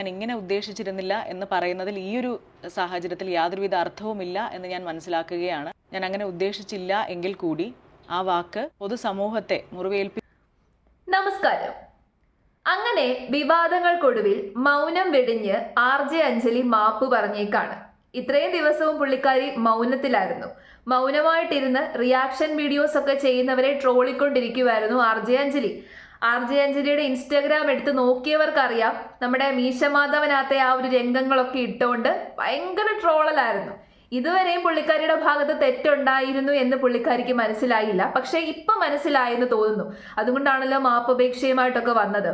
ഞാൻ ഇങ്ങനെ ഉദ്ദേശിച്ചിരുന്നില്ല എന്ന് പറയുന്നതിൽ ഈ ഒരു സാഹചര്യത്തിൽ യാതൊരുവിധ അർത്ഥവുമില്ല എന്ന് ഞാൻ മനസ്സിലാക്കുകയാണ്. ഞാൻ അങ്ങനെ ഉദ്ദേശിച്ചില്ല എങ്കിൽ കൂടി ആ വാക്ക് പൊതുസമൂഹത്തെ മുറിവേൽപ്പി. നമസ്കാരം. അങ്ങനെ വിവാദങ്ങൾക്കൊടുവിൽ മൗനം വെടിഞ്ഞ് RJ അഞ്ജലി മാപ്പ് പറഞ്ഞേക്കാണ്. ഇത്രയും ദിവസവും പുള്ളിക്കാരി മൗനത്തിലായിരുന്നു. മൗനമായിട്ടിരുന്ന് റിയാക്ഷൻ വീഡിയോസ് ഒക്കെ ചെയ്യുന്നവരെ ട്രോളിക്കൊണ്ടിരിക്കുമായിരുന്നു RJ അഞ്ജലി. RJ അഞ്ജലിയുടെ ഇൻസ്റ്റാഗ്രാം എടുത്ത് നോക്കിയവർക്കറിയാം, നമ്മുടെ മീശമാധവനകത്തെ ആ ഒരു രംഗങ്ങളൊക്കെ ഇട്ടുകൊണ്ട് ഭയങ്കര ട്രോളലായിരുന്നു. ഇതുവരെയും പുള്ളിക്കാരിയുടെ ഭാഗത്ത് തെറ്റുണ്ടായിരുന്നു എന്ന് പുള്ളിക്കാരിക്ക് മനസ്സിലായില്ല. പക്ഷെ ഇപ്പൊ മനസ്സിലായെന്ന് തോന്നുന്നു. അതുകൊണ്ടാണല്ലോ മാപ്പപേക്ഷയുമായിട്ടൊക്കെ വന്നത്.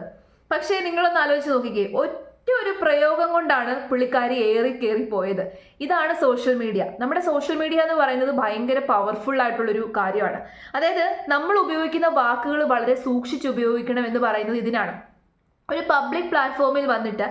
പക്ഷേ നിങ്ങളൊന്ന് ആലോചിച്ച് നോക്കിക്കേ, ഒറ്റ ഒരു പ്രയോഗം കൊണ്ടാണ് പുള്ളിക്കാരി കയറി പോയത്. ഇതാണ് സോഷ്യൽ മീഡിയ. നമ്മുടെ സോഷ്യൽ മീഡിയ എന്ന് പറയുന്നത് ഭയങ്കര പവർഫുൾ ആയിട്ടുള്ളൊരു കാര്യമാണ്. അതായത് നമ്മൾ ഉപയോഗിക്കുന്ന വാക്കുകൾ വളരെ സൂക്ഷിച്ച് ഉപയോഗിക്കണം എന്ന് പറയുന്നത് ഇതിനാണ്. ഒരു പബ്ലിക് പ്ലാറ്റ്ഫോമിൽ വന്നിട്ട്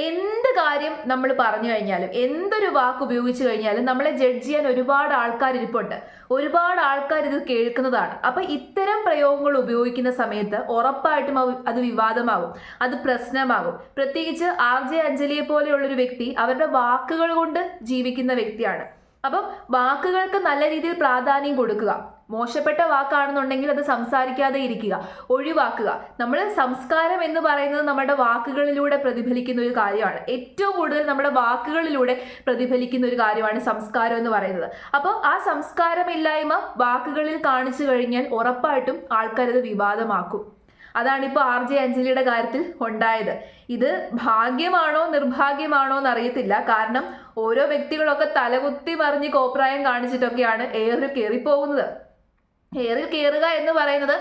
എന്ത് കാര്യം നമ്മൾ പറഞ്ഞു കഴിഞ്ഞാലും, എന്തൊരു വാക്ക് ഉപയോഗിച്ചു കഴിഞ്ഞാലും നമ്മളെ ജഡ്ജ് ചെയ്യാൻ ഒരുപാട് ആൾക്കാർ ഇരിപ്പുണ്ട്. ഒരുപാട് ആൾക്കാർ ഇത് കേൾക്കുന്നതാണ്. അപ്പൊ ഇത്തരം പ്രയോഗങ്ങൾ ഉപയോഗിക്കുന്ന സമയത്ത് ഉറപ്പായിട്ടും അത് വിവാദമാകും, അത് പ്രശ്നമാകും. പ്രത്യേകിച്ച് RJ അഞ്ജലിയെ പോലെയുള്ളൊരു വ്യക്തി അവരുടെ വാക്കുകൾ കൊണ്ട് ജീവിക്കുന്ന വ്യക്തിയാണ്. അപ്പം വാക്കുകൾക്ക് നല്ല രീതിയിൽ പ്രാധാന്യം കൊടുക്കുക. മോശപ്പെട്ട വാക്കാണെന്നുണ്ടെങ്കിൽ അത് സംസാരിക്കാതെ ഇരിക്കുക, ഒഴിവാക്കുക. നമ്മൾ സംസ്കാരം എന്ന് പറയുന്നത് നമ്മുടെ വാക്കുകളിലൂടെ പ്രതിഫലിക്കുന്ന ഒരു കാര്യമാണ്. ഏറ്റവും കൂടുതൽ നമ്മുടെ വാക്കുകളിലൂടെ പ്രതിഫലിക്കുന്ന ഒരു കാര്യമാണ് സംസ്കാരം എന്ന് പറയുന്നത്. അപ്പോൾ ആ സംസ്കാരമില്ലായ്മ വാക്കുകളിൽ കാണിച്ചു കഴിഞ്ഞാൽ ഉറപ്പായിട്ടും ആൾക്കാരത് വിവാദമാക്കും. അതാണിപ്പോൾ RJ അഞ്ജലിയുടെ കാര്യത്തിൽ ഉണ്ടായത്. ഇത് ഭാഗ്യമാണോ നിർഭാഗ്യമാണോ എന്നറിയത്തില്ല. കാരണം ഓരോ വ്യക്തികളൊക്കെ തലകുത്തി മറിഞ്ഞ് കോപ്രായം കാണിച്ചിട്ടൊക്കെയാണ് എയറിൽ കയറിപ്പോകുന്നത്. എയറിൽ കയറുക എന്ന് പറയുന്നത്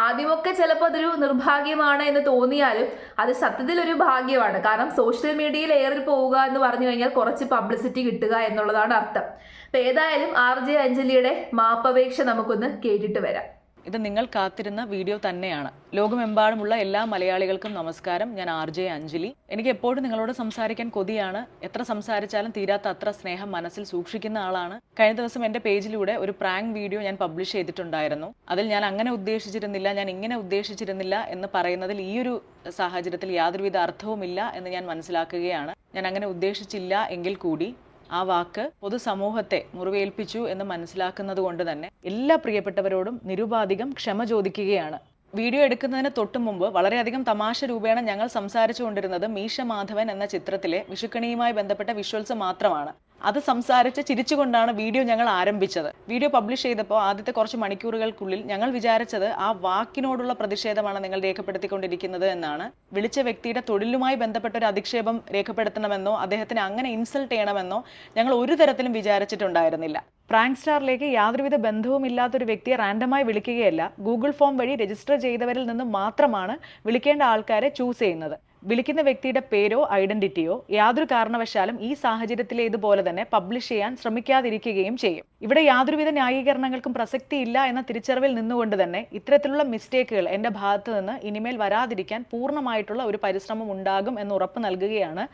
ആദ്യമൊക്കെ ചിലപ്പോൾ അതൊരു നിർഭാഗ്യമാണ് എന്ന് തോന്നിയാലും അത് സത്യത്തിൽ ഒരു ഭാഗ്യമാണ്. കാരണം സോഷ്യൽ മീഡിയയിൽ എയറിൽ പോവുക എന്ന് പറഞ്ഞു കഴിഞ്ഞാൽ കുറച്ച് പബ്ലിസിറ്റി കിട്ടുക എന്നുള്ളതാണ് അർത്ഥം. അപ്പം ഏതായാലും RJ അഞ്ജലിയുടെ മാപ്പപേക്ഷ നമുക്കൊന്ന് കേട്ടിട്ട് വരാം. ഇത് നിങ്ങൾ കാത്തിരുന്ന വീഡിയോ തന്നെയാണ്. ലോകമെമ്പാടുമുള്ള എല്ലാ മലയാളികൾക്കും നമസ്കാരം. ഞാൻ RJ അഞ്ജലി. എനിക്ക് എപ്പോഴും നിങ്ങളോട് സംസാരിക്കാൻ കൊതിയാണ്. എത്ര സംസാരിച്ചാലും തീരാത്ത അത്ര സ്നേഹം മനസ്സിൽ സൂക്ഷിക്കുന്ന ആളാണ്. കഴിഞ്ഞ ദിവസം എൻ്റെ പേജിലൂടെ ഒരു പ്രാങ്ക് വീഡിയോ ഞാൻ പബ്ലിഷ് ചെയ്തിട്ടുണ്ടായിരുന്നു. അതിൽ ഞാൻ അങ്ങനെ ഉദ്ദേശിച്ചിരുന്നില്ല, ഞാൻ ഇങ്ങനെ ഉദ്ദേശിച്ചിരുന്നില്ല എന്ന് പറയുന്നതിൽ ഈ ഒരു സാഹചര്യത്തിൽ യാതൊരുവിധ അർത്ഥവുമില്ല എന്ന് ഞാൻ മനസ്സിലാക്കുകയാണ്. ഞാൻ അങ്ങനെ ഉദ്ദേശിച്ചില്ല എങ്കിൽ കൂടി ആ വാക്ക് പൊതുസമൂഹത്തെ മുറിവേൽപ്പിച്ചു എന്ന് മനസ്സിലാക്കുന്നത് കൊണ്ട് തന്നെ എല്ലാ പ്രിയപ്പെട്ടവരോടും നിരുപാധികം ക്ഷമ ചോദിക്കുകയാണ്. വീഡിയോ എടുക്കുന്നതിന് തൊട്ടു മുമ്പ് വളരെയധികം തമാശ രൂപേണ ഞങ്ങൾ സംസാരിച്ചു കൊണ്ടിരുന്നത് മീശമാധവൻ എന്ന ചിത്രത്തിലെ വിഷുക്കണിയുമായി ബന്ധപ്പെട്ട വിഷ്വൽസ് മാത്രമാണ്. അത് സംസാരിച്ച് ചിരിച്ചുകൊണ്ടാണ് വീഡിയോ ഞങ്ങൾ ആരംഭിച്ചത്. വീഡിയോ പബ്ലിഷ് ചെയ്തപ്പോൾ ആദ്യത്തെ കുറച്ച് മണിക്കൂറുകൾക്കുള്ളിൽ ഞങ്ങൾ വിചാരിച്ചത് ആ വാക്കിനോടുള്ള പ്രതിഷേധമാണ് നിങ്ങൾ രേഖപ്പെടുത്തിക്കൊണ്ടിരിക്കുന്നത് എന്നാണ്. വിളിച്ച വ്യക്തിയുടെ തൊഴിലുമായി ബന്ധപ്പെട്ട ഒരു അധിക്ഷേപം രേഖപ്പെടുത്തണമെന്നോ അദ്ദേഹത്തിന് അങ്ങനെ ഇൻസൾട്ട് ചെയ്യണമെന്നോ ഞങ്ങൾ ഒരു തരത്തിലും വിചാരിച്ചിട്ടുണ്ടായിരുന്നില്ല. പ്രാങ്ക് സ്റ്റാറിലേക്ക് യാതൊരുവിധ ബന്ധവുമില്ലാത്തൊരു വ്യക്തിയെ റാൻഡമായി വിളിക്കുകയല്ല, ഗൂഗിൾ ഫോം വഴി രജിസ്റ്റർ ചെയ്തവരിൽ നിന്ന് മാത്രമാണ് വിളിക്കേണ്ട ആൾക്കാരെ ചൂസ് ചെയ്യുന്നത്. വിളിക്കുന്ന വ്യക്തിയുടെ പേരോ ഐഡന്റിറ്റിയോ യാതൊരു കാരണവശാലും ഈ സാഹചര്യത്തിലെ ഇതുപോലെ തന്നെ പബ്ലിഷ് ചെയ്യാൻ ശ്രമിക്കാതിരിക്കുകയും ചെയ്യും. ഇവിടെ യാതൊരുവിധ ന്യായീകരണങ്ങൾക്കും പ്രസക്തിയില്ല എന്ന തിരിച്ചറിവിൽ നിന്നുകൊണ്ട് തന്നെ ഇത്തരത്തിലുള്ള മിസ്റ്റേക്കുകൾ എൻ്റെ ഭാഗത്ത് നിന്ന് ഇനിമേൽ വരാതിരിക്കാൻ പൂർണ്ണമായിട്ടുള്ള ഒരു പരിശ്രമം ഉണ്ടാകും എന്ന് ഉറപ്പ് നൽകുകയാണ്.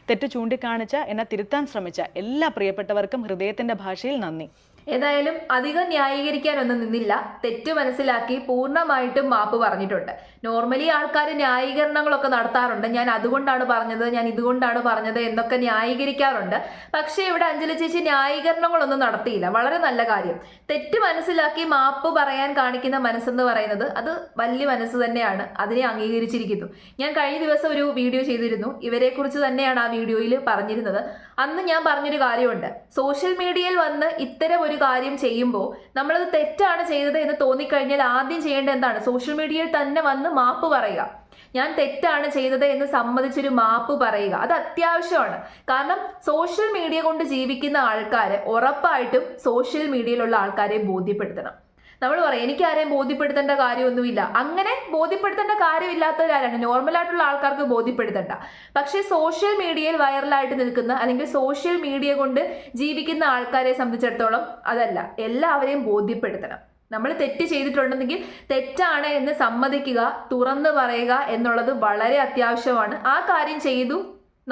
തെറ്റ് ചൂണ്ടിക്കാണിച്ച എന്നെ തിരുത്താൻ ശ്രമിച്ച എല്ലാ പ്രിയപ്പെട്ടവർക്കും ഹൃദയത്തിൻ്റെ ഭാഷയിൽ നന്ദി. ഏതായാലും അധികം ന്യായീകരിക്കാനൊന്നും നിന്നില്ല. തെറ്റ് മനസ്സിലാക്കി പൂർണ്ണമായിട്ടും മാപ്പ് പറഞ്ഞിട്ടുണ്ട്. നോർമലി ആൾക്കാർ ന്യായീകരണങ്ങളൊക്കെ നടത്താറുണ്ട്. ഞാൻ അതുകൊണ്ടാണ് പറഞ്ഞത്, ഞാൻ ഇതുകൊണ്ടാണ് പറഞ്ഞത് എന്നൊക്കെ ന്യായീകരിക്കാറുണ്ട്. പക്ഷേ ഇവിടെ അഞ്ജലി ചേച്ചി ന്യായീകരണങ്ങളൊന്നും നടത്തിയില്ല. വളരെ നല്ല കാര്യം. തെറ്റ് മനസ്സിലാക്കി മാപ്പ് പറയാൻ കാണിക്കുന്ന മനസ്സെന്ന് പറയുന്നത് അത് വലിയ മനസ്സ് തന്നെയാണ്. അതിനെ അംഗീകരിച്ചിരിക്കുന്നു. ഞാൻ കഴിഞ്ഞ ദിവസം ഒരു വീഡിയോ ചെയ്തിരുന്നു. ഇവരെക്കുറിച്ച് തന്നെയാണ് ആ വീഡിയോയിൽ പറഞ്ഞിരുന്നത്. അന്ന് ഞാൻ പറഞ്ഞൊരു കാര്യമുണ്ട്. സോഷ്യൽ മീഡിയയിൽ വന്ന് ഇത്തരം ഒരു കാര്യം ചെയ്യുമ്പോൾ നമ്മളത് തെറ്റാണ് ചെയ്തത് എന്ന് തോന്നിക്കഴിഞ്ഞാൽ ആദ്യം ചെയ്യേണ്ടത് എന്താണ്? സോഷ്യൽ മീഡിയയിൽ തന്നെ വന്ന് മാപ്പ് പറയുക. ഞാൻ തെറ്റാണ് ചെയ്തത് എന്ന് സമ്മതിച്ചൊരു മാപ്പ് പറയുക. അത് അത്യാവശ്യമാണ്. കാരണം സോഷ്യൽ മീഡിയ കൊണ്ട് ജീവിക്കുന്ന ആൾക്കാരെ ഉറപ്പായിട്ടും സോഷ്യൽ മീഡിയയിലുള്ള ആൾക്കാരെ ബോധ്യപ്പെടുത്തണം. നമ്മൾ പറയും എനിക്ക് ആരെയും ബോധ്യപ്പെടുത്തേണ്ട കാര്യമൊന്നുമില്ല. അങ്ങനെ ബോധ്യപ്പെടുത്തേണ്ട കാര്യമില്ലാത്തവരാരാണ്? നോർമലായിട്ടുള്ള ആൾക്കാർക്ക് ബോധ്യപ്പെടുത്തണ്ട. പക്ഷേ സോഷ്യൽ മീഡിയയിൽ വൈറലായിട്ട് നിൽക്കുന്ന അല്ലെങ്കിൽ സോഷ്യൽ മീഡിയ കൊണ്ട് ജീവിക്കുന്ന ആൾക്കാരെ സംബന്ധിച്ചിടത്തോളം അതല്ല, എല്ലാവരെയും ബോധ്യപ്പെടുത്തണം. നമ്മൾ തെറ്റ് ചെയ്തിട്ടുണ്ടെങ്കിൽ തെറ്റാണ് എന്ന് സമ്മതിക്കുക, തുറന്നു പറയുക എന്നുള്ളത് വളരെ അത്യാവശ്യമാണ്. ആ കാര്യം ചെയ്തു,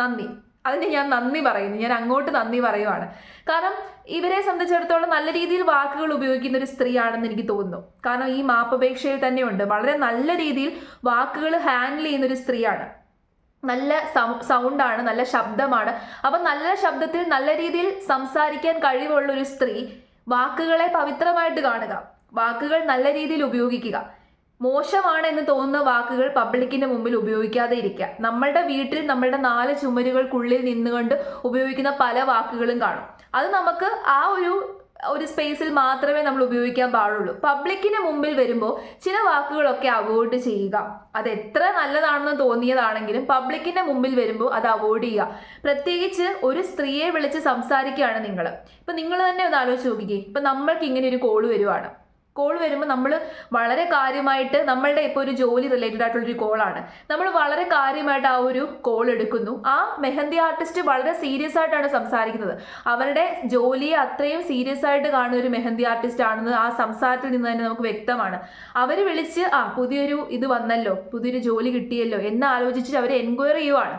നന്ദി. അതിന് ഞാൻ നന്ദി പറയുന്നു. ഞാൻ അങ്ങോട്ട് നന്ദി പറയുവാണ്. കാരണം ഇവരെ സംബന്ധിച്ചിടത്തോളം നല്ല രീതിയിൽ വാക്കുകൾ ഉപയോഗിക്കുന്ന ഒരു സ്ത്രീയാണെന്ന് എനിക്ക് തോന്നുന്നു. കാരണം ഈ മാപ്പപേക്ഷയിൽ തന്നെയുണ്ട് വളരെ നല്ല രീതിയിൽ വാക്കുകൾ ഹാൻഡിൽ ചെയ്യുന്ന ഒരു സ്ത്രീയാണ്. നല്ല സൗണ്ടാണ്, നല്ല ശബ്ദമാണ്. അപ്പം നല്ല ശബ്ദത്തിൽ നല്ല രീതിയിൽ സംസാരിക്കാൻ കഴിവുള്ള ഒരു സ്ത്രീ വാക്കുകളെ പവിത്രമായിട്ട് കാണുക, വാക്കുകൾ നല്ല രീതിയിൽ ഉപയോഗിക്കുക. മോശമാണ് എന്ന് തോന്നുന്ന വാക്കുകൾ പബ്ലിക്കിന്റെ മുമ്പിൽ ഉപയോഗിക്കാതെ ഇരിക്കുക. നമ്മളുടെ വീട്ടിൽ നമ്മളുടെ 4 ചുമരുകൾക്കുള്ളിൽ നിന്നുകൊണ്ട് ഉപയോഗിക്കുന്ന പല വാക്കുകളും കാണും. അത് നമുക്ക് ആ ഒരു സ്പേസിൽ മാത്രമേ നമ്മൾ ഉപയോഗിക്കാൻ പാടുള്ളൂ. പബ്ലിക്കിന് മുമ്പിൽ വരുമ്പോൾ ചില വാക്കുകളൊക്കെ അവോയ്ഡ് ചെയ്യുക. അത് എത്ര നല്ലതാണെന്ന് തോന്നിയതാണെങ്കിലും പബ്ലിക്കിന്റെ മുമ്പിൽ വരുമ്പോൾ അത് അവോയ്ഡ് ചെയ്യുക. പ്രത്യേകിച്ച് ഒരു സ്ത്രീയെ വിളിച്ച് സംസാരിക്കുകയാണ് നിങ്ങൾ. ഇപ്പം നിങ്ങൾ തന്നെ ഒന്ന് ആലോചിച്ച് നോക്കിക്കേ. ഇപ്പം നമ്മൾക്ക് ഇങ്ങനെ ഒരു കോള് വരുവാണ്. കോൾ വരുമ്പോൾ നമ്മൾ വളരെ കാര്യമായിട്ട്, നമ്മളുടെ ഇപ്പോൾ ഒരു ജോലി റിലേറ്റഡ് ആയിട്ടുള്ളൊരു കോളാണ്, നമ്മൾ വളരെ കാര്യമായിട്ട് ആ ഒരു കോൾ എടുക്കുന്നു. ആ മെഹന്തി ആർട്ടിസ്റ്റ് വളരെ സീരിയസ് ആയിട്ടാണ് സംസാരിക്കുന്നത്. അവരുടെ ജോലിയെ അത്രയും സീരിയസ് ആയിട്ട് കാണുന്ന ഒരു മെഹന്തി ആർട്ടിസ്റ്റ് ആണെന്ന് ആ സംസാരത്തിൽ നിന്ന് തന്നെ നമുക്ക് വ്യക്തമാണ്. അവർ വിളിച്ച് പുതിയൊരു ഇത് വന്നല്ലോ, പുതിയൊരു ജോലി കിട്ടിയല്ലോ എന്ന് ആലോചിച്ചിട്ട് അവർ എൻക്വയറി ചെയ്യുവാണ്.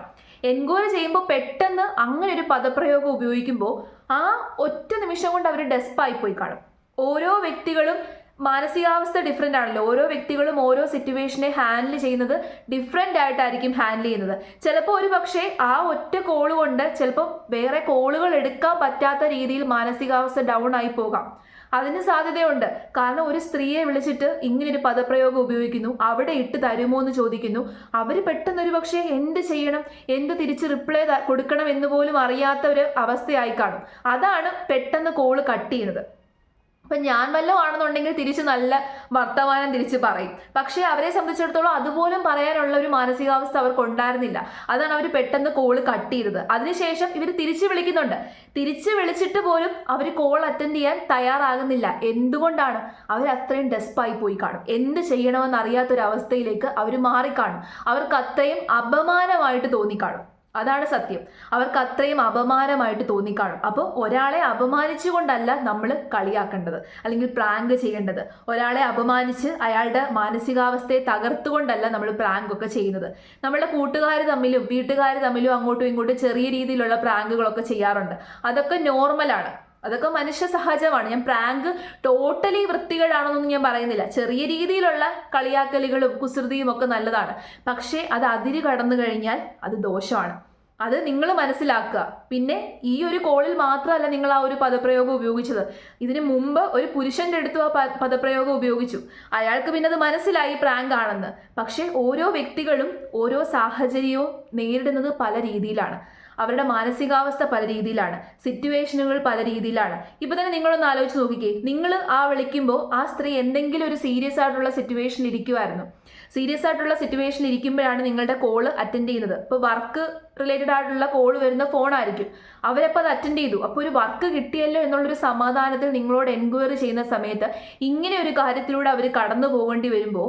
എൻക്വയറി ചെയ്യുമ്പോൾ പെട്ടെന്ന് അങ്ങനെ ഒരു പദപ്രയോഗം ഉപയോഗിക്കുമ്പോൾ ആ ഒറ്റ നിമിഷം കൊണ്ട് അവർ ഡെസ്പായി പോയി കാണും. ഓരോ വ്യക്തികളും മാനസികാവസ്ഥ ഡിഫറെൻ്റ് ആണല്ലോ. ഓരോ വ്യക്തികളും ഓരോ സിറ്റുവേഷനെ ഹാൻഡിൽ ചെയ്യുന്നത് ഡിഫറെൻ്റ് ആയിട്ടായിരിക്കും ഹാൻഡിൽ ചെയ്യുന്നത്. ചിലപ്പോൾ ഒരു പക്ഷേ ആ ഒറ്റ കോള് കൊണ്ട് ചിലപ്പോൾ വേറെ കോളുകൾ എടുക്കാൻ പറ്റാത്ത രീതിയിൽ മാനസികാവസ്ഥ ഡൗൺ ആയി പോകാം. അതിന് സാധ്യതയുണ്ട്. കാരണം ഒരു സ്ത്രീയെ വിളിച്ചിട്ട് ഇങ്ങനൊരു പദപ്രയോഗം ഉപയോഗിക്കുന്നു, അവിടെ ഇട്ട് തരുമോ എന്ന് ചോദിക്കുന്നു. അവർ പെട്ടെന്നൊരു പക്ഷേ എന്ത് ചെയ്യണം, എന്ത് തിരിച്ച് റിപ്ലൈ കൊടുക്കണം എന്ന് പോലും അറിയാത്ത ഒരു അവസ്ഥയായി കാണും. അതാണ് പെട്ടെന്ന് കോള് കട്ട് ചെയ്യുന്നത്. അപ്പം ഞാൻ വല്ലതും ആണെന്നുണ്ടെങ്കിൽ തിരിച്ച് നല്ല വർത്തമാനം തിരിച്ച് പറയും. പക്ഷേ അവരെ സംബന്ധിച്ചിടത്തോളം അതുപോലും പറയാനുള്ള ഒരു മാനസികാവസ്ഥ അവർക്ക് ഉണ്ടായിരുന്നില്ല. അതാണ് അവർ പെട്ടെന്ന് കോള് കട്ട് ചെയ്തത്. അതിനുശേഷം ഇവർ തിരിച്ച് വിളിക്കുന്നുണ്ട്. തിരിച്ച് വിളിച്ചിട്ട് പോലും അവർ കോൾ അറ്റൻഡ് ചെയ്യാൻ തയ്യാറാകുന്നില്ല. എന്തുകൊണ്ടാണ്? അവർ അത്രയും ഡെസ്പായി പോയി കാണും. എന്ത് ചെയ്യണമെന്ന് അറിയാത്തൊരവസ്ഥയിലേക്ക് അവർ മാറിക്കാണും. അവർക്ക് അത്രയും അപമാനമായിട്ട് തോന്നിക്കാണും. അതാണ് സത്യം. അവർക്ക് അത്രയും അപമാനമായിട്ട് തോന്നിക്കാണും. അപ്പോൾ ഒരാളെ അപമാനിച്ചുകൊണ്ടല്ല നമ്മൾ കളിയാക്കേണ്ടത് അല്ലെങ്കിൽ പ്രാങ്ക് ചെയ്യേണ്ടത്. ഒരാളെ അപമാനിച്ച് അയാളുടെ മാനസികാവസ്ഥയെ തകർത്തുകൊണ്ടല്ല നമ്മൾ പ്രാങ്ക് ഒക്കെ ചെയ്യുന്നത്. നമ്മളുടെ കൂട്ടുകാർ തമ്മിലും വീട്ടുകാർ തമ്മിലും അങ്ങോട്ടും ഇങ്ങോട്ടും ചെറിയ രീതിയിലുള്ള പ്രാങ്കുകളൊക്കെ ചെയ്യാറുണ്ട്. അതൊക്കെ നോർമലാണ്, അതൊക്കെ മനുഷ്യ സഹജമാണ്. ഞാൻ പ്രാങ്ക് ടോട്ടലി വൃത്തികേടാണെന്നൊന്നും ഞാൻ പറയുന്നില്ല. ചെറിയ രീതിയിലുള്ള കളിയാക്കലുകളും കുസൃതിയും ഒക്കെ നല്ലതാണ്. പക്ഷേ അത് അതിര് കടന്നു കഴിഞ്ഞാൽ അത് ദോഷമാണ്. അത് നിങ്ങൾ മനസ്സിലാക്കുക. പിന്നെ ഈ ഒരു കോളിൽ മാത്രമല്ല നിങ്ങൾ ആ ഒരു പദപ്രയോഗം ഉപയോഗിച്ചത്. ഇതിനു മുമ്പ് ഒരു പുരുഷന്റെ അടുത്തും ആ പദപ്രയോഗം ഉപയോഗിച്ചു. അയാൾക്ക് പിന്നെ അത് മനസ്സിലായി പ്രാങ്ക് ആണെന്ന്. പക്ഷേ ഓരോ വ്യക്തികളും ഓരോ സാഹചര്യവും നേരിടുന്നത് പല രീതിയിലാണ്. അവരുടെ മാനസികാവസ്ഥ പല രീതിയിലാണ്, സിറ്റുവേഷനുകൾ പല രീതിയിലാണ്. ഇപ്പൊ തന്നെ നിങ്ങളൊന്ന് ആലോചിച്ച് നോക്കിക്കേ. നിങ്ങൾ വിളിക്കുമ്പോൾ ആ സ്ത്രീ എന്തെങ്കിലും ഒരു സീരിയസ് ആയിട്ടുള്ള സിറ്റുവേഷനിൽ ഇരിക്കുമായിരുന്നു. സീരിയസ് ആയിട്ടുള്ള സിറ്റുവേഷനിൽ ഇരിക്കുമ്പോഴാണ് നിങ്ങളുടെ കോള് അറ്റൻഡ് ചെയ്യുന്നത്. ഇപ്പോൾ വർക്ക് റിലേറ്റഡ് ആയിട്ടുള്ള കോള് വരുന്ന ഫോണായിരിക്കും. അവരപ്പോൾ അത് അറ്റൻഡ് ചെയ്തു. അപ്പോൾ ഒരു വർക്ക് കിട്ടിയല്ലോ എന്നുള്ളൊരു സമാധാനത്തിൽ നിങ്ങളോട് എൻക്വയറി ചെയ്യുന്ന സമയത്ത് ഇങ്ങനെ ഒരു കാര്യത്തിലൂടെ അവർ കടന്നു പോകേണ്ടി വരുമ്പോൾ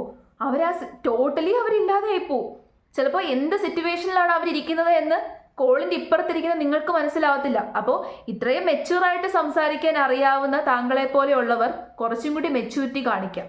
ടോട്ടലി അവരില്ലാതെയായി പോവും. ചിലപ്പോൾ എന്ത് സിറ്റുവേഷനിലാണ് അവരിയ്ക്കുന്നത് എന്ന് കോളിൻ്റെ ഇപ്പുറത്തിരിക്കുന്ന നിങ്ങൾക്ക് മനസ്സിലാവത്തില്ല. അപ്പോൾ ഇത്രയും മെച്യൂറായിട്ട് സംസാരിക്കാൻ അറിയാവുന്ന താങ്കളെ പോലെയുള്ളവർ കുറച്ചും കൂടി മെച്യൂരിറ്റി കാണിക്കാം.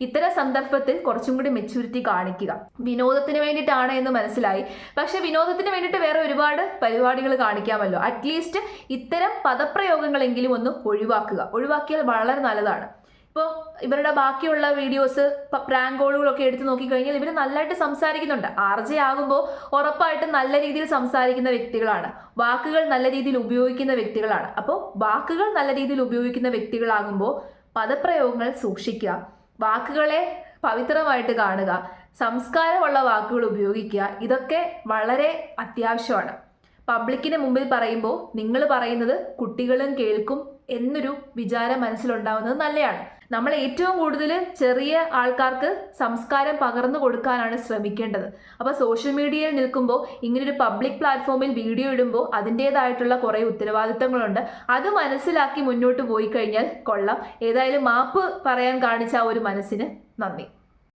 ഇത്തരം സന്ദർഭത്തിൽ കുറച്ചും കൂടി മെച്യൂരിറ്റി കാണിക്കുക. വിനോദത്തിന് വേണ്ടിയിട്ടാണ് എന്ന് മനസ്സിലായി. പക്ഷെ വിനോദത്തിന് വേണ്ടിയിട്ട് വേറെ ഒരുപാട് പരിപാടികൾ കാണിക്കാമല്ലോ. അറ്റ്ലീസ്റ്റ് ഇത്തരം പദപ്രയോഗങ്ങളെങ്കിലും ഒന്ന് ഒഴിവാക്കിയാൽ വളരെ നല്ലതാണ്. ഇപ്പോൾ ഇവരുടെ ബാക്കിയുള്ള വീഡിയോസ് പ്രാങ്ക് കോളുകളൊക്കെ എടുത്ത് നോക്കിക്കഴിഞ്ഞാൽ ഇവർ നല്ലതായിട്ട് സംസാരിക്കുന്നുണ്ട്. RJ ആകുമ്പോൾ ഉറപ്പായിട്ടും നല്ല രീതിയിൽ സംസാരിക്കുന്ന വ്യക്തികളാണ്, വാക്കുകൾ നല്ല രീതിയിൽ ഉപയോഗിക്കുന്ന വ്യക്തികളാണ്. അപ്പോൾ വാക്കുകൾ നല്ല രീതിയിൽ ഉപയോഗിക്കുന്ന വ്യക്തികളാകുമ്പോൾ പദപ്രയോഗങ്ങൾ സൂക്ഷിക്കുക, വാക്കുകളെ പവിത്രമായിട്ട് കാണുക, സംസ്കാരമുള്ള വാക്കുകൾ ഉപയോഗിക്കുക. ഇതൊക്കെ വളരെ അത്യാവശ്യമാണ്. പബ്ലിക്കിന് മുമ്പിൽ പറയുമ്പോൾ നിങ്ങൾ പറയുന്നത് കുട്ടികളും കേൾക്കും എന്നൊരു വിചാരം മനസ്സിലുണ്ടാവുന്നത് നല്ലതാണ്. നമ്മൾ ഏറ്റവും കൂടുതൽ ചെറിയ ആൾക്കാർക്ക് സംസ്കാരം പകർന്നു കൊടുക്കാനാണ് ശ്രമിക്കേണ്ടത്. അപ്പോൾ സോഷ്യൽ മീഡിയയിൽ നിൽക്കുമ്പോൾ ഇങ്ങനൊരു പബ്ലിക് പ്ലാറ്റ്ഫോമിൽ വീഡിയോ ഇടുമ്പോൾ അതിൻ്റേതായിട്ടുള്ള കുറേ ഉത്തരവാദിത്തങ്ങളുണ്ട്. അത് മനസ്സിലാക്കി മുന്നോട്ട് പോയി കഴിഞ്ഞാൽ കൊള്ളാം. ഏതായാലും മാപ്പ് പറയാൻ കാണിച്ച ആ ഒരു മനസ്സിന് നന്ദി.